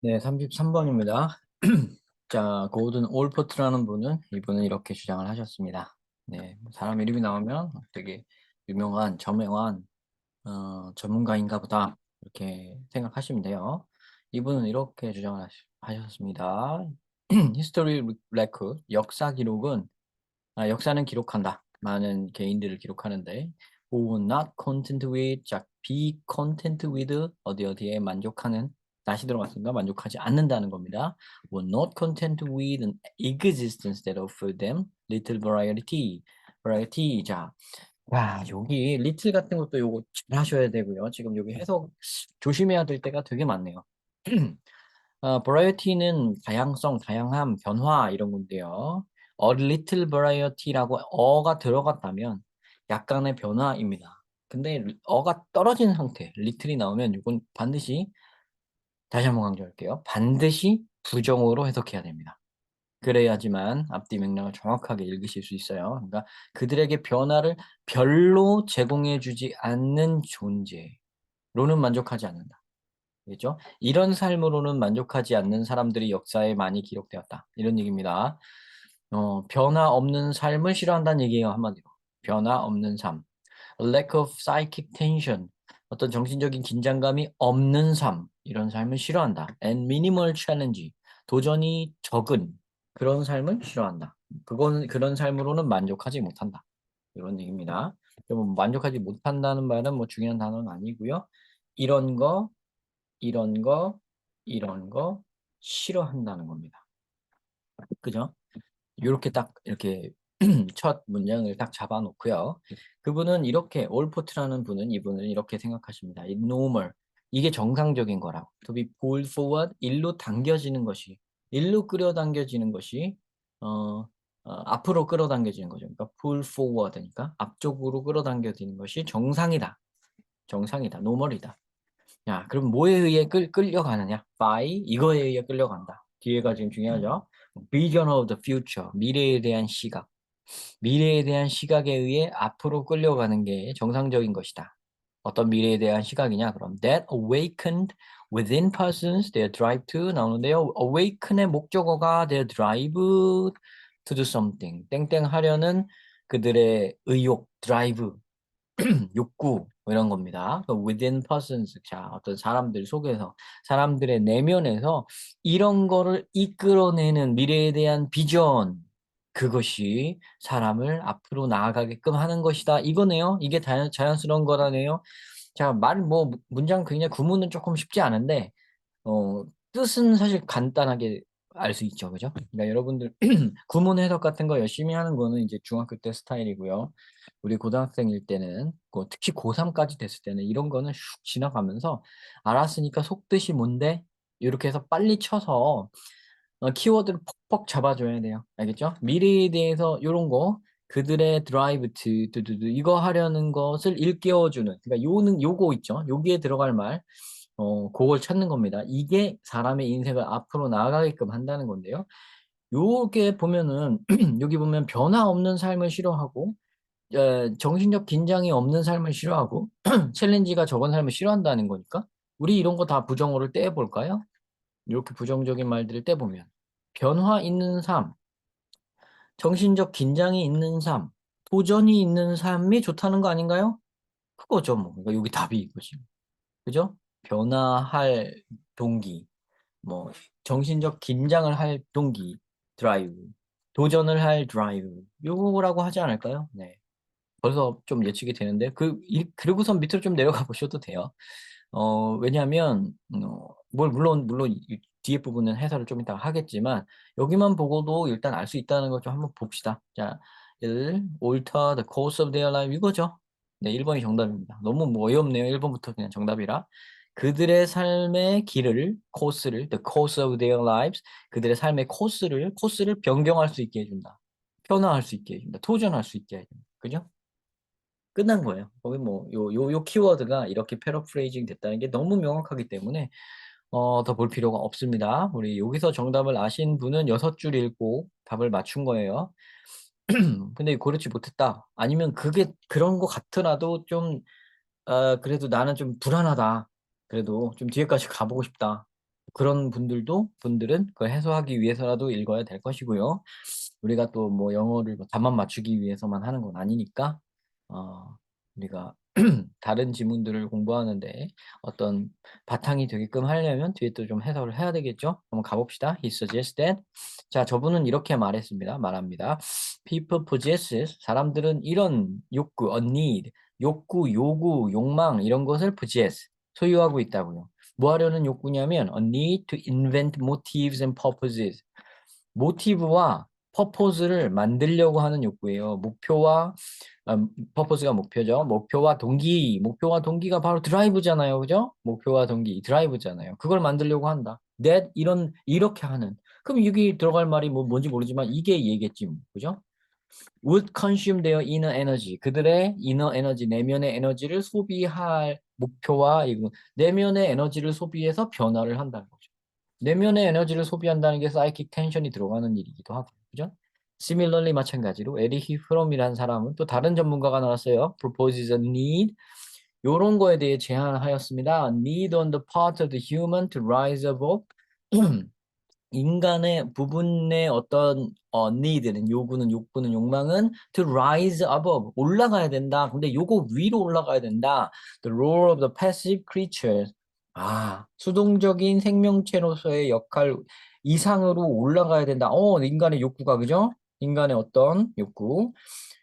네, 33번입니다. 자, 고든 올포트라는 이분은 이렇게 주장을 하셨습니다. 네, 사람 이름이 나오면 되게 유명한, 저명한, 전문가인가 보다. 이렇게 생각하시면 돼요. 이분은 이렇게 주장을 하셨습니다. History record, 역사 기록은, 역사는 기록한다. 많은 개인들을 기록하는데, who were not content with, 자, be content with, 어디에 만족하는, 다시 들어갔습니다. 만족하지 않는다는 겁니다. were not content with an existence that offered them little variety. variety. 자, 와, 여기 little 같은 것도 요거 잘 하셔야 되고요. 지금 여기 해석 조심해야 될 때가 되게 많네요. variety는 다양성, 다양함, 변화 이런 건데요. A little variety라고 어가 들어갔다면 약간의 변화입니다. 근데 어가 떨어진 상태, little이 나오면 이건 반드시 다시 한번 강조할게요. 반드시 부정어로 해석해야 됩니다. 그래야지만 앞뒤 맥락을 정확하게 읽으실 수 있어요. 그러니까 그들에게 변화를 별로 제공해주지 않는 존재로는 만족하지 않는다. 그죠? 이런 삶으로는 만족하지 않는 사람들이 역사에 많이 기록되었다. 이런 얘기입니다. 변화 없는 삶을 싫어한다는 얘기예요, 한마디로. 변화 없는 삶. A lack of psychic tension. 어떤 정신적인 긴장감이 없는 삶. 이런 삶을 싫어한다. And minimal challenge. 도전이 적은 그런 삶을 싫어한다. 그런 삶으로는 만족하지 못한다. 이런 얘기입니다. 그럼 만족하지 못한다는 말은 뭐 중요한 단어는 아니고요. 이런 거, 이런 거, 이런 거 싫어한다는 겁니다. 그죠? 이렇게 딱 이렇게 첫 문장을 딱 잡아놓고요. 그분은 이렇게 올포트라는 분은 이분은 이렇게 생각하십니다. 이 normal 이게 정상적인 거라고. To be pulled forward 일로 당겨지는 것이 일로 끌어당겨지는 것이 앞으로 끌어당겨지는 거죠. 그러니까 pull forward니까 앞쪽으로 끌어당겨지는 것이 정상이다. 정상이다. normal이다. 야, 그럼 뭐에 의해 끌려가느냐? By 이거에 의해 끌려간다. 뒤에가 지금 중요하죠. Vision of the future, 미래에 대한 시각. 미래에 대한 시각에 의해 앞으로 끌려가는 게 정상적인 것이다. 어떤 미래에 대한 시각이냐? 그럼 that awakened within persons their drive to 나오는데요. awaken의 목적어가 their drive to do something. 땡땡 하려는 그들의 의욕, drive, 욕구 뭐 이런 겁니다. within persons 자 어떤 사람들 속에서 사람들의 내면에서 이런 거를 이끌어내는 미래에 대한 비전 그것이 사람을 앞으로 나아가게끔 하는 것이다. 이거네요. 이게 자연스러운 거라네요. 자, 뭐 문장 그냥 구문은 조금 쉽지 않은데 뜻은 사실 간단하게 알 수 있죠. 그죠? 그러니까 여러분들 구문 해석 같은 거 열심히 하는 거는 이제 중학교 때 스타일이고요. 우리 고등학생일 때는 특히 고3까지 됐을 때는 이런 거는 슉 지나가면서 알았으니까 속뜻이 뭔데? 이렇게 해서 빨리 쳐서 키워드를 퍽퍽 잡아줘야 돼요. 알겠죠? 미래에 대해서 이런 거 그들의 드라이브 이거 하려는 것을 일깨워주는 그러니까 요거 있죠. 여기에 들어갈 말 그걸 찾는 겁니다. 이게 사람의 인생을 앞으로 나아가게끔 한다는 건데요. 요게 보면은 여기 보면 변화 없는 삶을 싫어하고 정신적 긴장이 없는 삶을 싫어하고 챌린지가 적은 삶을 싫어한다는 거니까 우리 이런 거 다 부정어를 떼볼까요? 이렇게 부정적인 말들을 떼보면 변화 있는 삶, 정신적 긴장이 있는 삶, 도전이 있는 삶이 좋다는 거 아닌가요? 그거죠, 뭐. 그러니까 여기 답이 이거지. 그죠? 변화할 동기, 뭐 정신적 긴장을 할 동기, 드라이브, 도전을 할 드라이브, 요거라고 하지 않을까요? 네. 벌써 좀 예측이 되는데 그리고선 밑으로 좀 내려가 보셔도 돼요. 왜냐하면 물론 이 뒤에 부분은 해설을 좀 이따가 하겠지만 여기만 보고도 일단 알 수 있다는 걸 좀 한번 봅시다. 자, 1 alter the course of their life 이거죠. 네, 1번이 정답입니다. 너무 뭐 어이없네요. 1번부터 그냥 정답이라. 그들의 삶의 길을 course를 the course of their lives 그들의 삶의 코스를 변경할 수 있게 해준다. 변화할 수 있게 해준다. 도전할 수 있게 해준다. 그죠? 끝난 거예요. 거기 뭐 요 키워드가 이렇게 패러프레이징 됐다는 게 너무 명확하기 때문에 더 볼 필요가 없습니다. 우리 여기서 정답을 아신 분은 6줄 읽고 답을 맞춘 거예요. 근데 그렇지 못했다. 아니면 그게 그런 거 같더라도 좀 그래도 나는 좀 불안하다. 그래도 좀 뒤에까지 가보고 싶다. 그런 분들은 그걸 해소하기 위해서라도 읽어야 될 것이고요. 우리가 또 뭐 영어를 뭐 답만 맞추기 위해서만 하는 건 아니니까 우리가 다른 지문들을 공부하는데 어떤 바탕이 되게끔 하려면 뒤에 또 좀 해석을 해야 되겠죠? 한번 가봅시다. He suggests that. 자, 저분은 이렇게 말합니다. People possess, 사람들은 이런 욕구, a need, 욕구, 요구, 욕망 이런 것을 possess, 소유하고 있다고요. 뭐 하려는 욕구냐면 a need to invent motives and purposes. 모티브와 퍼포즈를 만들려고 하는 욕구예요. 목표와 퍼포즈가 목표죠. 목표와 동기가 바로 드라이브잖아요. 그죠? 목표와 동기, 드라이브잖아요. 그걸 만들려고 한다. 이렇게 하는. 그럼 여기 들어갈 말이 뭐 뭔지 모르지만 이게 얘겠지. 뭐. 그죠? would consume their inner energy. 그들의 inner 에너지, 내면의 에너지를 소비할 목표와 이거 내면의 에너지를 소비해서 변화를 한다는 거죠. 내면의 에너지를 소비한다는 게 사이킥 텐션이 들어가는 일이기도 하고, 그죠? Similarly 마찬가지로 에리히 프롬이라는 사람은 또 다른 전문가가 나왔어요. proposes a need. 요런 거에 대해 제안하였습니다. A need on the part of the human to rise above. 인간의 부분의 어떤 need는 욕구는 욕망은 to rise above 올라가야 된다. 근데 요거 위로 올라가야 된다. The role of the passive creatures. 수동적인 생명체로서의 역할 이상으로 올라가야 된다. 인간의 욕구가 그죠? 인간의 어떤 욕구.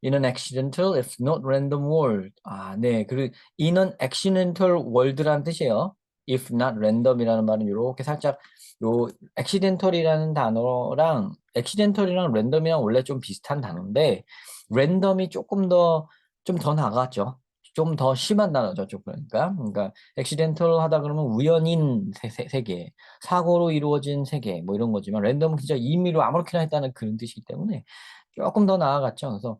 In an accidental, if not random world. 네. 그리고 in an accidental world라는 뜻이에요. if not random이라는 말은 이렇게 살짝 요 accidental이라는 단어랑 accidental이랑 random이랑 원래 좀 비슷한 단어인데 random이 조금 더 좀 더 나갔죠. 좀 더 심한 단어죠. 좀 그러니까 accidental 하다 그러면 우연인 세계, 사고로 이루어진 세계 뭐 이런 거지만 random은 진짜 임의로 아무렇게나 했다는 그런 뜻이기 때문에 조금 더 나아갔죠. 그래서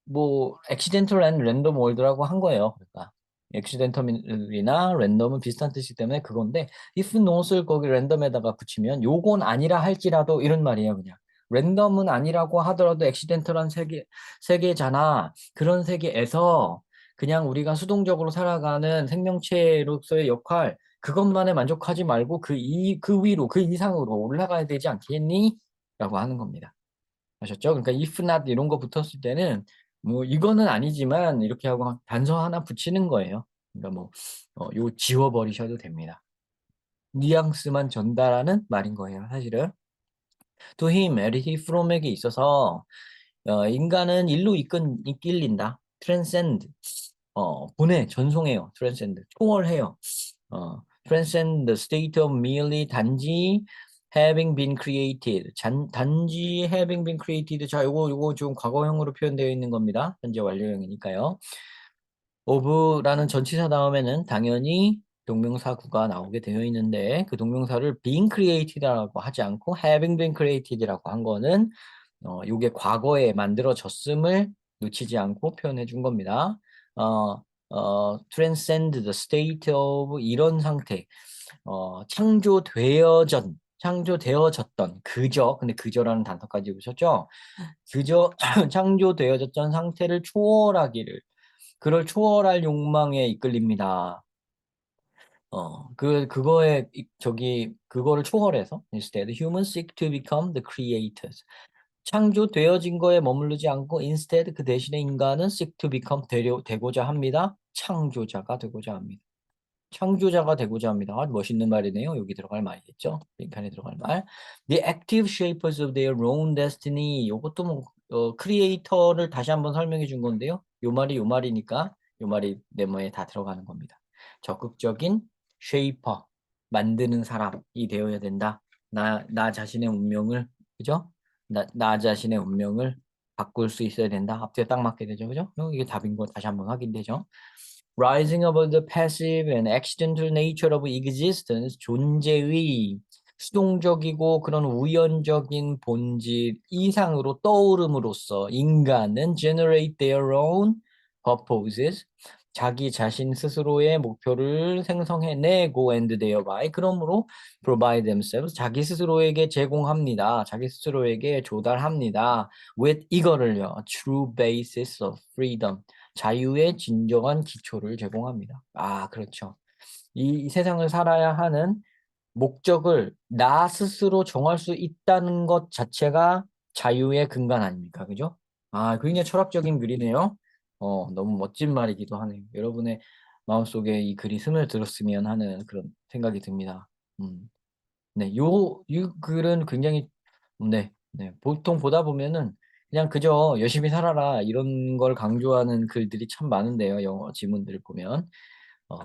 뭐 accidental and random world라고 한 거예요. 그러니까 accidental이나 random은 비슷한 뜻이기 때문에 그건데 if not을 거기 random에다가 붙이면 요건 아니라 할지라도 이런 말이에요. 그냥 랜덤은 아니라고 하더라도 accidental한 세계잖아. 그런 세계에서 그냥 우리가 수동적으로 살아가는 생명체로서의 역할 그것만에 만족하지 말고 그 위로 그 이상으로 올라가야 되지 않겠니? 라고 하는 겁니다. 아셨죠? 그러니까 if not 이런 거 붙었을 때는 뭐 이거는 아니지만 이렇게 하고 단서 하나 붙이는 거예요. 그러니까 뭐 요 지워버리셔도 됩니다. 뉘앙스만 전달하는 말인 거예요, 사실은. To him, 에리히 프롬에게 있어서 인간은 일로 이끌린다. transcend, 전송해요. transcend, 초월해요. transcend the state of merely 단지 having been created. 단지 having been created. 자, 요거 좀 과거형으로 표현되어 있는 겁니다. 현재 완료형이니까요. of라는 전치사 다음에는 당연히 동명사구가 나오게 되어 있는데 그 동명사를 being created라고 하지 않고 having been created라고 한 거는 요게 과거에 만들어졌음을 놓치지 않고 표현해 준 겁니다. transcend the state of 이런 상태, 창조되어졌던, 근데 그저라는 단어까지 보셨죠? 그저 창조되어졌던 상태를 그걸 초월할 욕망에 이끌립니다. 그거를 초월해서 instead humans seek to become the creators. 창조되어진 거에 머무르지 않고 instead 그 대신에 인간은 seek to become 되고자 합니다. 창조자가 되고자 합니다. 창조자가 되고자 합니다. 멋있는 말이네요. 여기 들어갈 말이겠죠. 빈칸에 들어갈 말. The active shapers of their own destiny. 이것도 뭐 크리에이터를 다시 한번 설명해 준 건데요. 요 말이니까 요 말이 네모에 다 들어가는 겁니다. 적극적인 쉐이퍼, 만드는 사람이 되어야 된다. 나 자신의 운명을, 그죠? 나 자신의 운명을 바꿀 수 있어야 된다. 앞뒤에 딱 맞게 되죠. 그죠? 이게 답인 거 다시 한번 확인되죠. Rising above the passive and accidental nature of existence, 존재의 수동적이고 그런 우연적인 본질 이상으로 떠오름으로써 인간은 generate their own purposes, 자기 자신 스스로의 목표를 생성해내고 and thereby 그러므로 provide themselves, 자기 스스로에게 제공합니다. 자기 스스로에게 조달합니다. with 이거를요, true basis of freedom, 자유의 진정한 기초를 제공합니다. 그렇죠. 이 세상을 살아야 하는 목적을 나 스스로 정할 수 있다는 것 자체가 자유의 근간 아닙니까? 그죠? 아, 굉장히 철학적인 글이네요. 너무 멋진 말이기도 하네요. 여러분의 마음속에 이 글이 스며들었으면 하는 그런 생각이 듭니다. 음. 네, 이 글은 굉장히, 네, 네. 보통 보다 보면은 그냥 그저 열심히 살아라 이런 걸 강조하는 글들이 참 많은데요. 영어 지문들을 보면.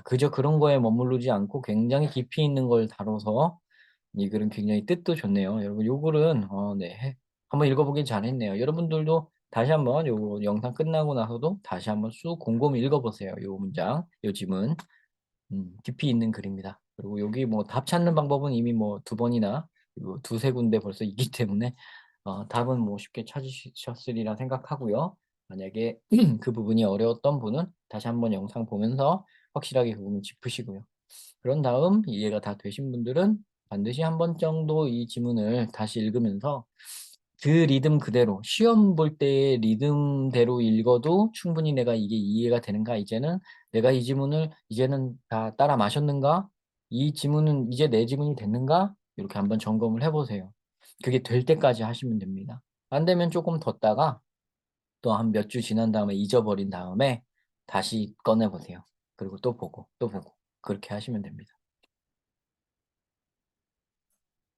그저 그런 거에 머무르지 않고 굉장히 깊이 있는 걸 다뤄서 이 글은 굉장히 뜻도 좋네요. 여러분 요 글은 네 한번 읽어보길 잘했네요. 여러분들도 다시 한번 요 영상 끝나고 나서도 다시 한번 쑥 곰곰이 읽어보세요. 요 문장, 요 지문. 깊이 있는 글입니다. 그리고 여기 뭐 답 찾는 방법은 이미 뭐 두 번이나 그리고 두세 군데 벌써 있기 때문에 답은 뭐 쉽게 찾으셨으리라 생각하고요. 만약에 그 부분이 어려웠던 분은 다시 한번 영상 보면서 확실하게 그 부분 짚으시고요. 그런 다음 이해가 다 되신 분들은 반드시 한 번 정도 이 지문을 다시 읽으면서 그 리듬 그대로 시험 볼 때의 리듬대로 읽어도 충분히 '내가 이게 이해가 되는가? 이제는 내가 이 지문을 이제는 다 따라 마셨는가? 이 지문은 이제 내 지문이 됐는가?' 요렇게 한번 점검을 해 보세요. 그게 될 때까지 하시면 됩니다. 안 되면 쪼끔 뒀다가 또 한 몇 주 지난 다음에 잊어버린 다음에 다시 꺼내 보세요. 그리고 또 보고, 또 보고 그렇게 하시면 됩니다.